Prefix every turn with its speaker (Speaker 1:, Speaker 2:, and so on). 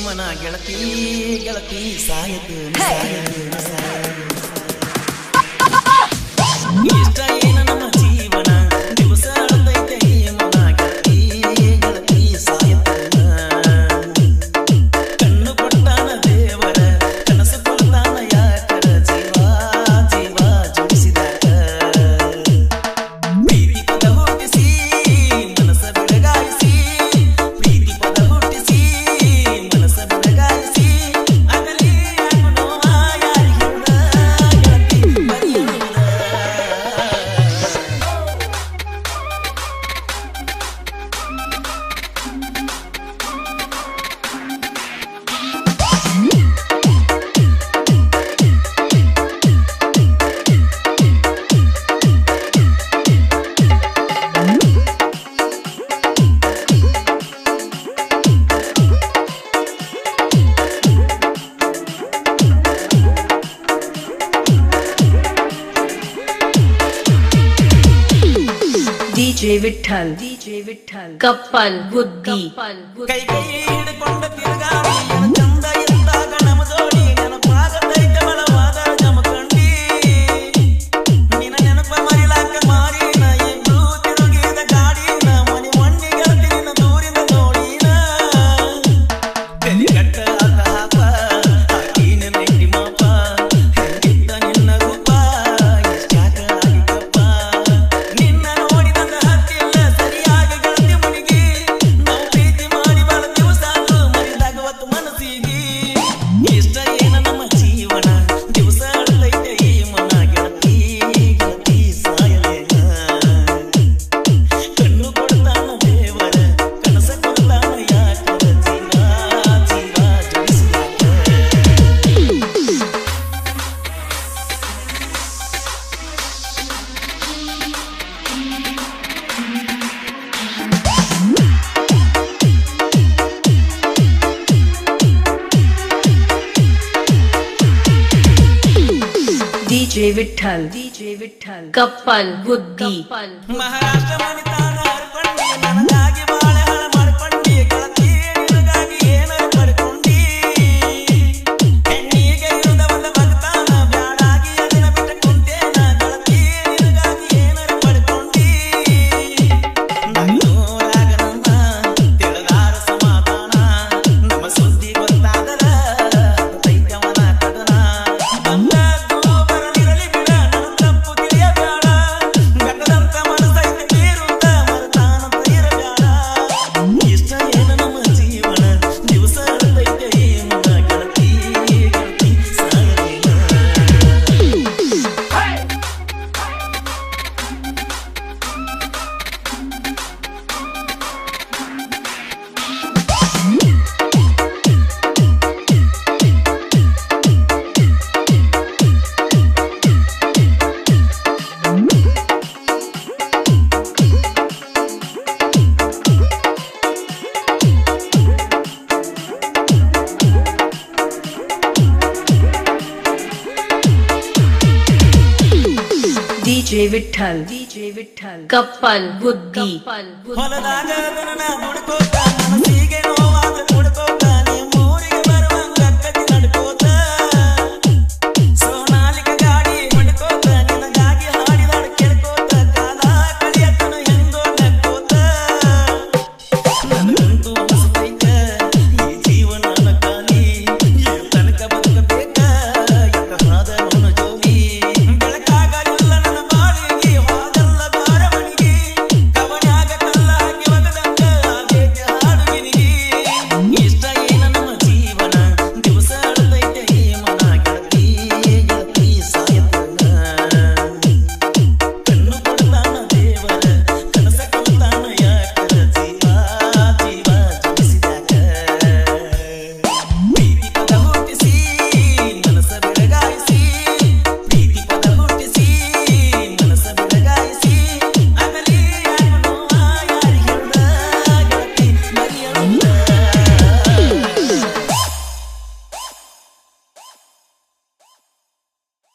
Speaker 1: ಮನ ಗೆಳತಿ ಗೆಳತಿ ಸಾಯದು ಇಷ್ಟ ಏನ ನಮ್ಮ ಜೀವನ ದಿವಸ ಅಳತೈತೆ ಮನ ಗೆಳತಿ ಗೆಳತಿ ಸಾಯದು ಕಣ್ಣು ಕೊಟ್ಟಾನ ದೇವರ ಕನಸು ಕೊಡ್ತಾನ ಯಾಕರ ಜೀವ ಜೀವ ಜೋಡಿಸಿದಾಗ ಪ್ರೀತಿ ಪದ ಹುಟ್ಟಿಸಿ ಮನಸ ಬೆಳಗಾಯಿಸಿ ಪ್ರೀತಿ ಪದ ಹುಟ್ಟಿಸಿ ಮನಸ ಬೆಳಗಾಯಿಸಿ ಅಗಲಿ ನೋವ ಯಾರಿಗಿಲ್ಲ ಗೆಳತಿ ಬರೆಯುವುದ
Speaker 2: DJ Vittal ಕಪ್ಪಲ್ ಬುದ್ಧಿ
Speaker 1: ಕೈ ಕೈ ಹಿಡ್ಕೊಂಡ ತಿರುಗಾಡಿ ಎನ ಚಂದ ಇದ್ದಾಗ ನಮ್ಮ ಜೋಡಿ ನೆನಪಾಗತೈತೆ ಬಲವಾದ ಜಮಖಂಡಿ ನಿನ್ನ ನೆನಪ ಮರಿಲಾಕ ಮಾರಿನ ಇಬ್ರು ತಿರುಗಿದ ಗಾಡಿನ ಮನಿ ಮಂಡಿ ಗೆಳತಿ ನಿನ್ನ ದೂರಿಂದ ನೋಡಿನ ಕಲಿಕಟ್ಟ ಹಾಪ ಹಾಕಿನ ನೆಟ್ಟಿ ಮಾಪ ಹೆಂಗಿದ್ದ ನಿನ್ನ ರೂಪ ಎಷ್ಟಾಕ ಆಗಿದ್ದಪ್ಪ ನಿನ್ನ ನೋಡಿದಂಗ ಹತ್ತಿಲ್ಲ ಸರಿಯಾಗಿ ಗೆಳತಿ ಮುನಿಗಿ ನಾವು ಪ್ರೀತಿ ಮಾಡಿ ಬಾಳ ದಿವಸ ಮರಿದಾಗ ಹೊತ್ತು ಮನಸ್ಸಿಗೆ ಇಷ್ಟ ಏನ ನಮ್ಮ ಜೀವನ ದಿವಸ ಅಳತೈತೆ ಈ ಮನ ಗೆಳತಿ ಗೆಳತಿ ಸಾಯಲೇನ ಕಣ್ಣು ಕೊಡ್ತಾನ ದೇವರ ಕನಸ ಕೊಡ್ತಾನ ಯಾಕರ ಜೀವ ಜೀವ ಜೋಡಿಸಿದಾಗ
Speaker 2: DJ Vittal ಕಪ್ಪಲ್ ಬುದ್ಧಿ
Speaker 1: ಮಹಾರಾಷ್ಟ್ರ ಮನಿತಾನ ಹರ್ಕೊಂಡಿ ನನಗಾಗಿ ಬಾಳೆ ಹಳ ಮಾಡ್ಕೊಂಡಿ ಗೆಳತಿ ನಿನಗಾಗಿ ಏನಾರ ಪಡ್ಕೊಂಡಿ ಹೆಣ್ಣಿಗೆ ಇರುದ ಒಂದ ಭಕ್ತಾನ ಬ್ಯಾಡಾಗಿ ಅದನ್ನ ಬಿಟ್ಟು ಕುಂತೇನ ಗೆಳತಿ ನಿನಗಾಗಿ ಏನಾರ ಪಡ್ಕೊಂಡಿ ನನ್ನೂರಾಗ ನಮ್ಮ ತಿಳಿದಾರ ಸಮಾಧಾನ ನಮ್ಮ ಸುದ್ದಿ ಗೊತ್ತಾದರ ತೈತವನ ಕದನ ಬಂದದ್ದು ಬರಲಿರಲಿ ಬಿಡ ನನ್ನ ತಪ್ಪು ತಿಳಿಯಬೇಡ ಗಂಡದಂತ ಮನಸ್ಸೈತೆ ನೀರುತ್ತ ಮರತಾನಂತ ಇರಬೇಡ ಇಷ್ಟ ಏನ ನಮ್ಮ ಜೀವನ ದಿವಸ ಅಳತೈತೆ ಈ ಮನ ಗೆಳತಿ ಗೆಳತಿ ಸಾಯಲಿಲ್ಲ
Speaker 2: DJ Vittal ಕಪ್ಪಲ್ ಬುದ್ಧಿ
Speaker 1: ಹೊಲದಾಗ ಅದನ್ನ ದುಡ್ಕೋತ ಮನಸ್ಸಿಗೆ ನೋವಾದ ದುಡ್ಕೋತ